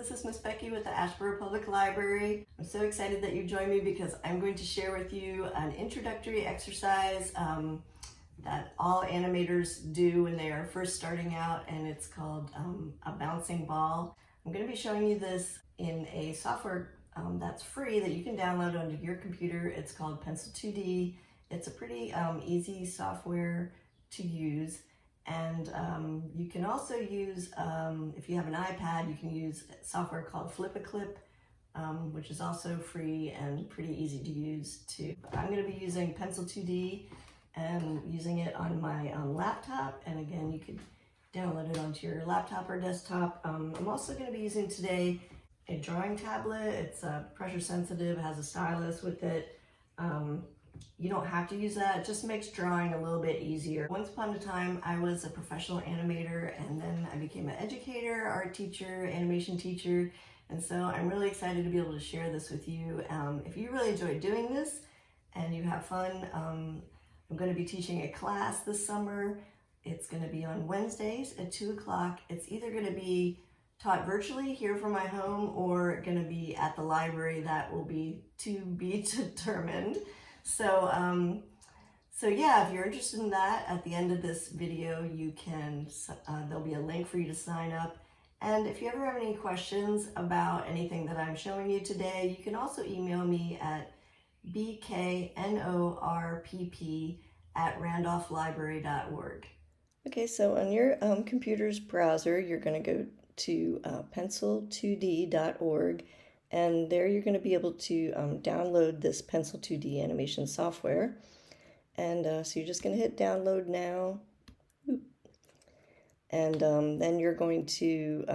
this is Miss Becky with the Asheboro Public Library. I'm so excited that you joined me because I'm going to share with you an introductory exercise that all animators do when they are first starting out, and it's called a bouncing ball. I'm going to be showing you this in a software that's free that you can download onto your computer. It's called Pencil 2D. It's a pretty easy software to use. And you can also use, if you have an iPad, you can use software called Flip-a-Clip, which is also free and pretty easy to use too. I'm going to be using Pencil 2D and using it on my laptop. And again, you could download it onto your laptop or desktop. I'm also going to be using today a drawing tablet. It's pressure sensitive, it has a stylus with it. You don't have to use that. It just makes drawing a little bit easier. Once upon a time, I was a professional animator, and then I became an educator, art teacher, animation teacher, and so I'm really excited to be able to share this with you. If you really enjoy doing this and you have fun, I'm going to be teaching a class this summer. It's going to be on Wednesdays at 2 o'clock. It's either going to be taught virtually here from my home or going to be at the library. That will be to be determined. So yeah, if you're interested in that, at the end of this video, you can, there'll be a link for you to sign up. And if you ever have any questions about anything that I'm showing you today, you can also email me at bknorpp@randolphlibrary.org. Okay, so on your computer's browser, you're going to go to pencil2d.org. And there you're going to be able to download this Pencil 2D animation software. And so you're just going to hit download now. And then you're going to,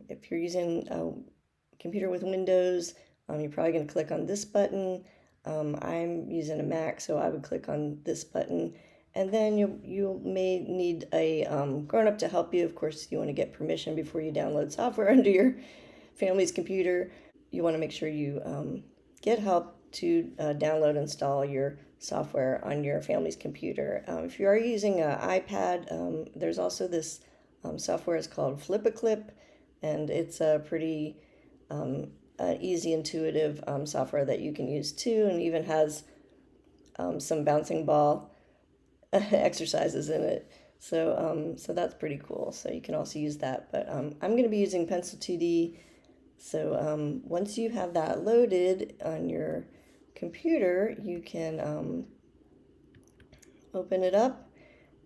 if you're using a computer with Windows, you're probably going to click on this button. I'm using a Mac, so I would click on this button. And then you may need a grown-up to help you. Of course, you want to get permission before you download software onto your family's computer. You want to make sure you get help to download and install your software on your family's computer. If you are using an iPad, there's also this software. It's called Flip-a-Clip, and it's a pretty easy, intuitive software that you can use too, and even has some bouncing ball exercises in it. So that's pretty cool. So you can also use that. But I'm going to be using Pencil 2D. So once you have that loaded on your computer, you can open it up,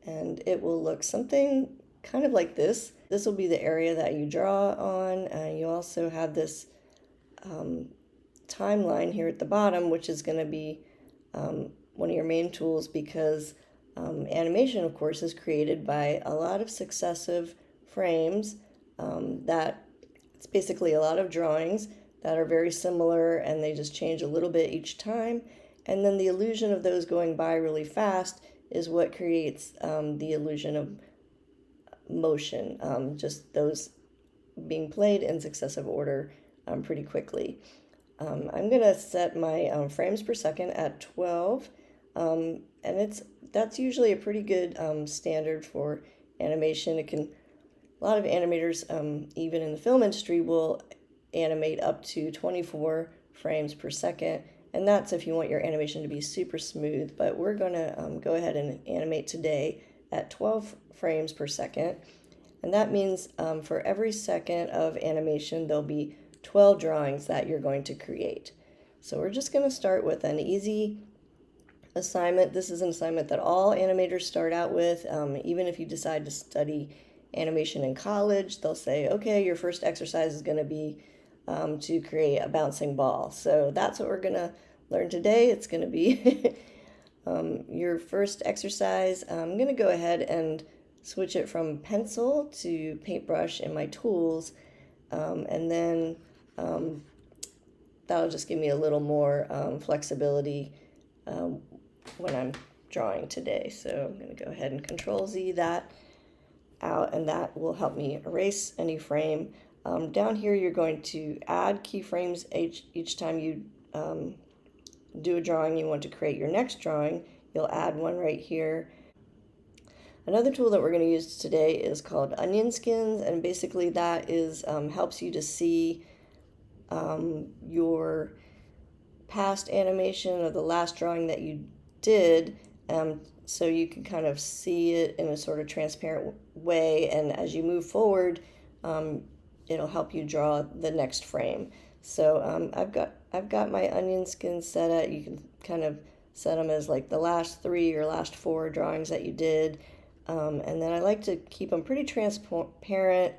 and it will look something kind of like this. This will be the area that you draw on. You also have this timeline here at the bottom, which is going to be one of your main tools, because animation, of course, is created by a lot of successive frames that it's basically a lot of drawings that are very similar, and they just change a little bit each time. And then the illusion of those going by really fast is what creates the illusion of motion, just those being played in successive order pretty quickly. I'm going to set my frames per second at 12, and that's usually a pretty good standard for animation. A lot of animators, even in the film industry, will animate up to 24 frames per second, and that's if you want your animation to be super smooth. But we're going to go ahead and animate today at 12 frames per second, and that means for every second of animation, there'll be 12 drawings that you're going to create. So we're just going to start with an easy assignment. This is an assignment that all animators start out with, even if you decide to study animation in college. They'll say, okay, your first exercise is going to be to create a bouncing ball. So that's what we're going to learn today. It's going to be your first exercise. I'm going to go ahead and switch it from pencil to paintbrush in my tools, and then that'll just give me a little more flexibility when I'm drawing today. So I'm going to go ahead and Control Z that out, and that will help me erase any frame. Down here, you're going to add keyframes each time you do a drawing. You want to create your next drawing, you'll add one right here. Another tool that we're going to use today is called onion skins, and basically that is helps you to see your past animation of the last drawing that you did, so you can kind of see it in a sort of transparent way, and as you move forward, it'll help you draw the next frame. So I've got my onion skins set at, you can kind of set them as like the last 3 or last 4 drawings that you did, and then I like to keep them pretty transparent,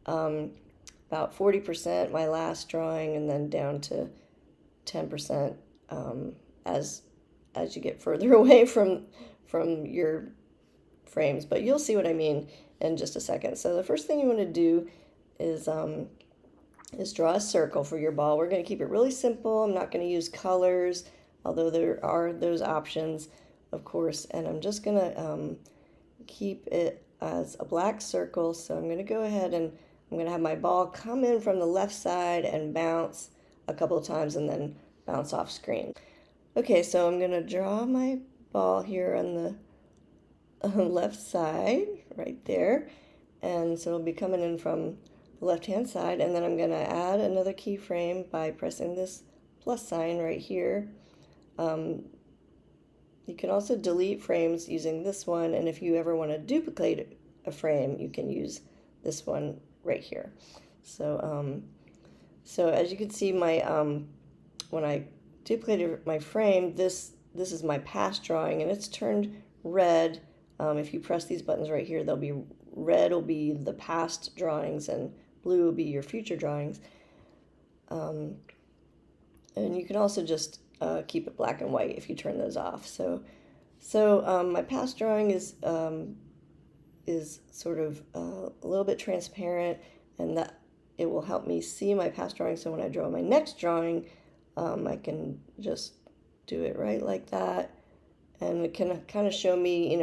about 40% my last drawing, and then down to 10% as you get further away from your frames. But you'll see what I mean in just a second. So the first thing you want to do is draw a circle for your ball. We're going to keep it really simple. I'm not going to use colors, although there are those options, of course. And I'm just going to keep it as a black circle. So I'm going to go ahead and I'm going to have my ball come in from the left side and bounce a couple of times and then bounce off screen. Okay, so I'm going to draw my ball here on the left side, right there. And so it'll be coming in from the left-hand side, and then I'm going to add another keyframe by pressing this plus sign right here. You can also delete frames using this one, and if you ever want to duplicate a frame, you can use this one right here. So so as you can see, my when I duplicated my frame, this is my past drawing, and it's turned red. If you press these buttons right here, they'll be red will be the past drawings, and blue will be your future drawings. And you can also just keep it black and white if you turn those off. So my past drawing is sort of a little bit transparent, and that it will help me see my past drawing. So when I draw my next drawing, I can just do it right like that, and it can kind of show me,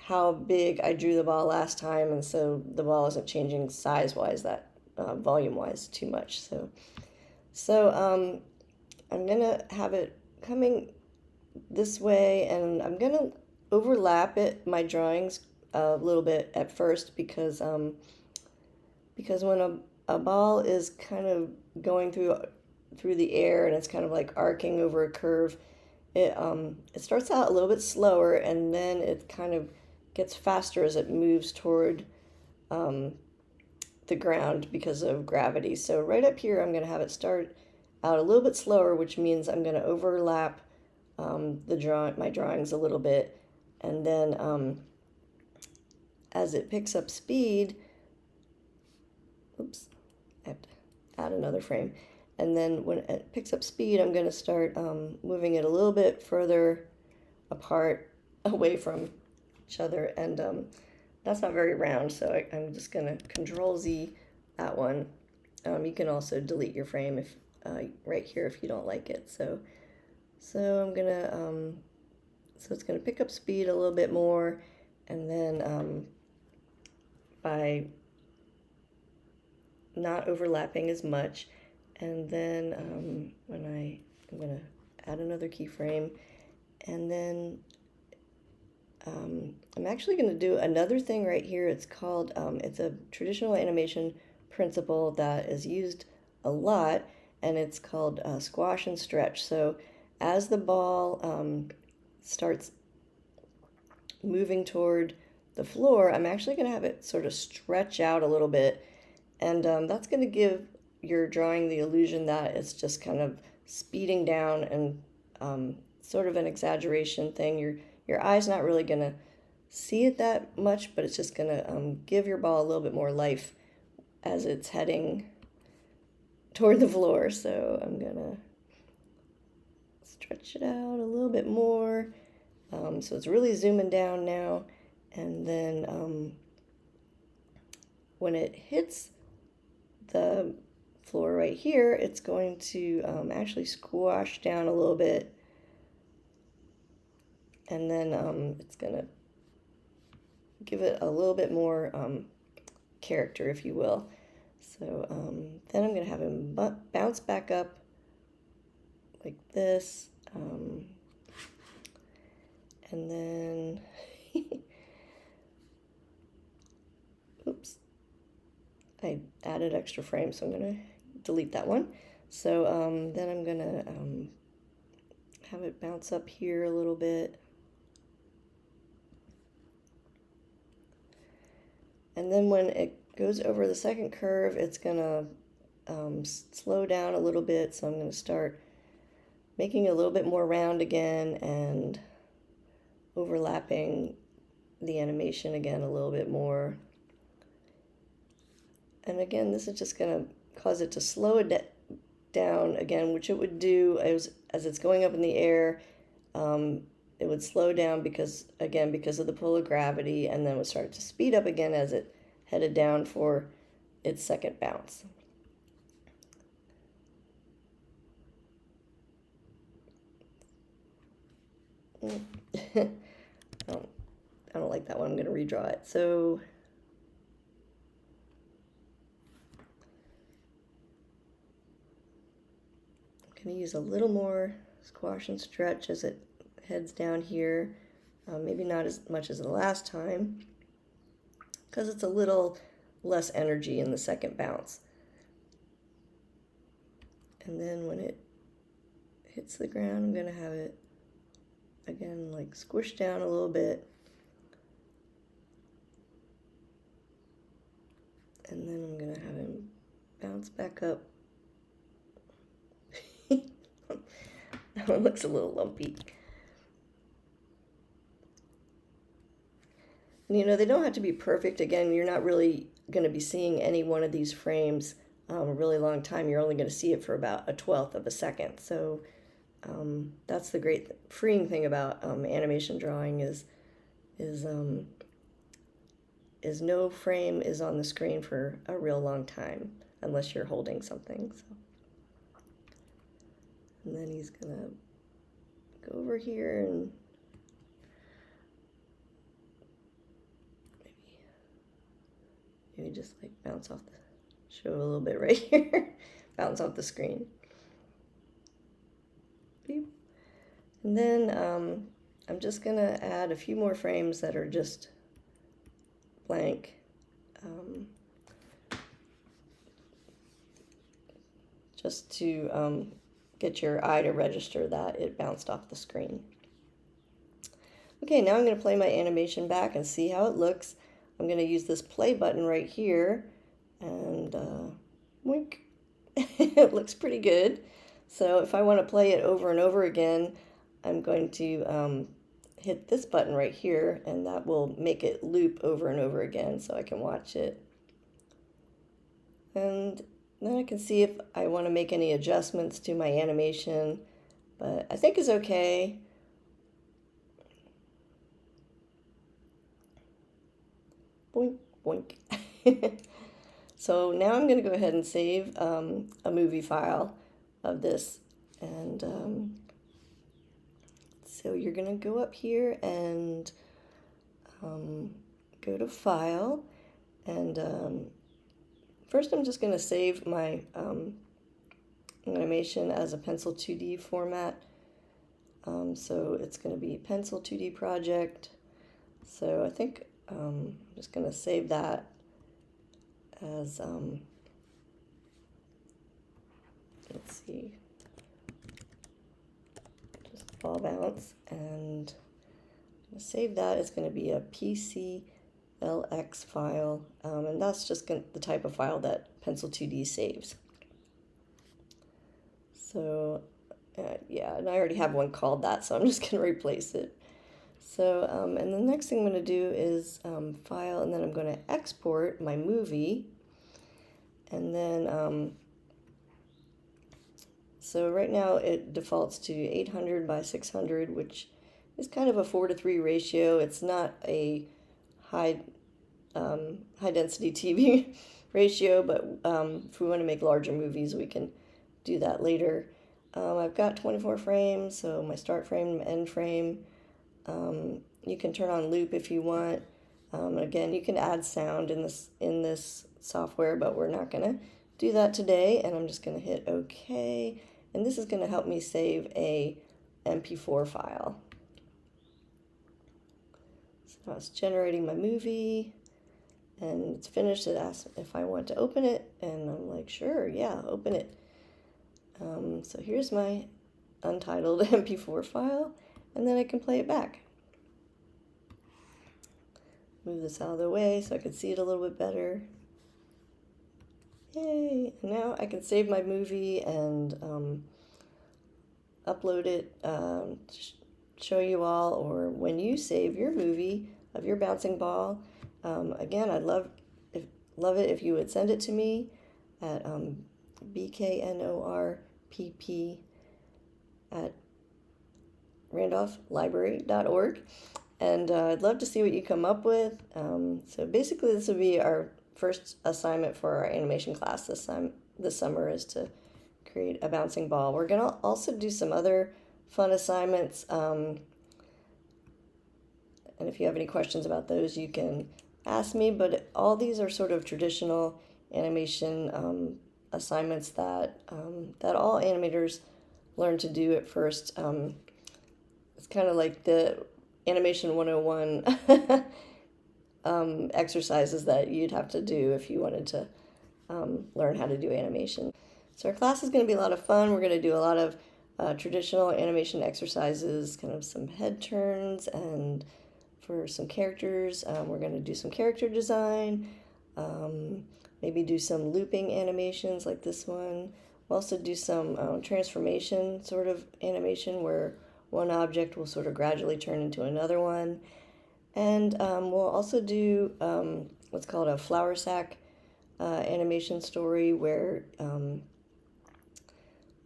how big I drew the ball last time, and so the ball isn't changing size-wise, that volume-wise too much. So I'm gonna have it coming this way, and I'm gonna overlap my drawings a little bit at first, because when a ball is kind of going through the air and it's kind of like arcing over a curve, it starts out a little bit slower, and then it kind of gets faster as it moves toward the ground because of gravity. So right up here, I'm going to have it start out a little bit slower, which means I'm going to overlap my drawings a little bit, and then as it picks up speed, oops, I have to add another frame. And then when it picks up speed, I'm going to start moving it a little bit further apart, away from each other. And that's not very round, so I'm just going to Control Z that one. You can also delete your frame if right here if you don't like it. So I'm going to, so it's going to pick up speed a little bit more, and then by not overlapping as much. And then I'm going to add another keyframe, and then I'm actually going to do another thing right here. It's called, it's a traditional animation principle that is used a lot, and it's called squash and stretch. So as the ball starts moving toward the floor, I'm actually going to have it sort of stretch out a little bit, and that's going to give your drawing the illusion that it's just kind of speeding down, and sort of an exaggeration thing. Your eye's not really going to see it that much, but it's just going to give your ball a little bit more life as it's heading toward the floor. So I'm going to stretch it out a little bit more. So it's really zooming down now, and then when it hits the floor right here, it's going to actually squash down a little bit, and then it's going to give it a little bit more character, if you will. So then I'm going to have him bounce back up like this, and then I added extra frames, so I'm going to delete that one. So then I'm going to have it bounce up here a little bit. And then when it goes over the second curve, it's going to slow down a little bit. So I'm going to start making it a little bit more round again and overlapping the animation again a little bit more. And again, this is just going to cause it to slow it down again, which it would do as it's going up in the air. It would slow down because of the pull of gravity, and then would start to speed up again as it headed down for its second bounce. I don't like that one. I'm going to redraw it. So I'm going to use a little more squash and stretch as it heads down here. Maybe not as much as the last time, because it's a little less energy in the second bounce. And then when it hits the ground, I'm going to have it again like squish down a little bit. And then I'm going to have him bounce back up. That one looks a little lumpy. And you know, they don't have to be perfect. Again, you're not really going to be seeing any one of these frames a really long time. You're only going to see it for about 1/12 of a second. So that's the great freeing thing about animation drawing is no frame is on the screen for a real long time unless you're holding something. So. And then he's going to go over here and maybe just like bounce off show a little bit right here, bounce off the screen. Beep. And then I'm just going to add a few more frames that are just blank. Just to get your eye to register that it bounced off the screen. Okay, now I'm going to play my animation back and see how it looks. I'm going to use this play button right here, and wink. It looks pretty good. So if I want to play it over and over again, I'm going to hit this button right here, and that will make it loop over and over again so I can watch it. And then I can see if I want to make any adjustments to my animation, but I think it's okay. Boink, boink. So now I'm going to go ahead and save a movie file of this. And so you're going to go up here and go to File. And first I'm just going to save my animation as a Pencil 2D format. So it's going to be Pencil 2D Project. So I think I'm just going to save that as, let's see, just ball bounce, and I'm going to save that. It's going to be a PCLX file, and that's just the type of file that Pencil 2D saves. So yeah, and I already have one called that, so I'm just going to replace it. So, and the next thing I'm going to do is File, and then I'm going to export my movie. And then, so right now it defaults to 800 by 600, which is kind of a 4:3 ratio. It's not a high density TV ratio, but if we want to make larger movies, we can do that later. I've got 24 frames, so my start frame, end frame. You can turn on loop if you want. Again, you can add sound in this software, but we're not going to do that today. And I'm just going to hit OK. And this is going to help me save a MP4 file. So now it's generating my movie. and it's finished. It asks if I want to open it, and I'm like, sure, yeah, open it. So here's my untitled MP4 file, and then I can play it back. Move this out of the way so I can see it a little bit better. Yay! And now I can save my movie and upload it to show you all, or when you save your movie of your bouncing ball. Again, I'd love it if you would send it to me at bknorpp@randolphlibrary.org, and I'd love to see what you come up with. So basically, this will be our first assignment for our animation class this summer, is to create a bouncing ball. We're gonna also do some other fun assignments, and if you have any questions about those, you can ask me. But all these are sort of traditional animation assignments that all animators learn to do at first. It's kind of like the Animation 101 exercises that you'd have to do if you wanted to learn how to do animation. So our class is going to be a lot of fun. We're going to do a lot of traditional animation exercises, kind of some head turns, and for some characters, we're going to do some character design, maybe do some looping animations like this one. We'll also do some transformation sort of animation where one object will sort of gradually turn into another one. And we'll also do what's called a flour sack animation story, where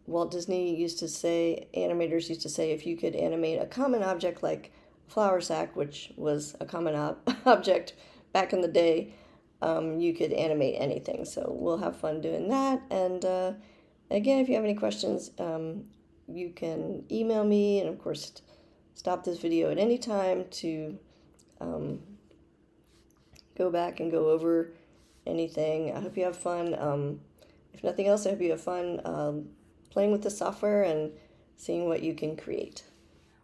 Walt Disney used to say, animators used to say, if you could animate a common object like a flour sack, which was a common object back in the day, you could animate anything. So we'll have fun doing that. And again, if you have any questions, you can email me, and of course stop this video at any time to go back and go over anything. I hope you have fun. If nothing else, I hope you have fun playing with the software and seeing what you can create.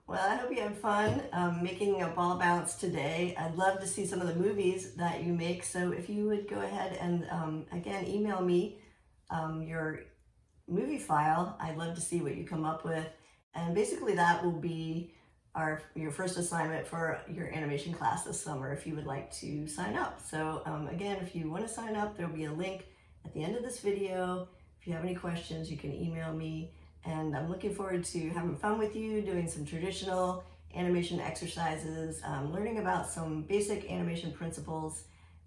Well, I hope you had fun making a ball bounce today. I'd love to see some of the movies that you make. So if you would go ahead and, again, email me your movie file. I'd love to see what you come up with. And basically that will be your first assignment for your animation class this summer if you would like to sign up. So again, if you want to sign up, there'll be a link at the end of this video. If you have any questions, you can email me, and I'm looking forward to having fun with you, doing some traditional animation exercises, learning about some basic animation principles,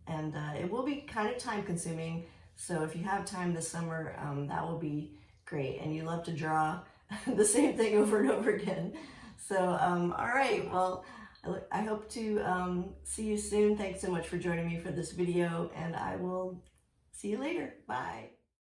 and it will be kind of time consuming. So if you have time this summer, that will be great. And you love to draw the same thing over and over again. So, all right, well, I hope to see you soon. Thanks so much for joining me for this video, and I will see you later. Bye.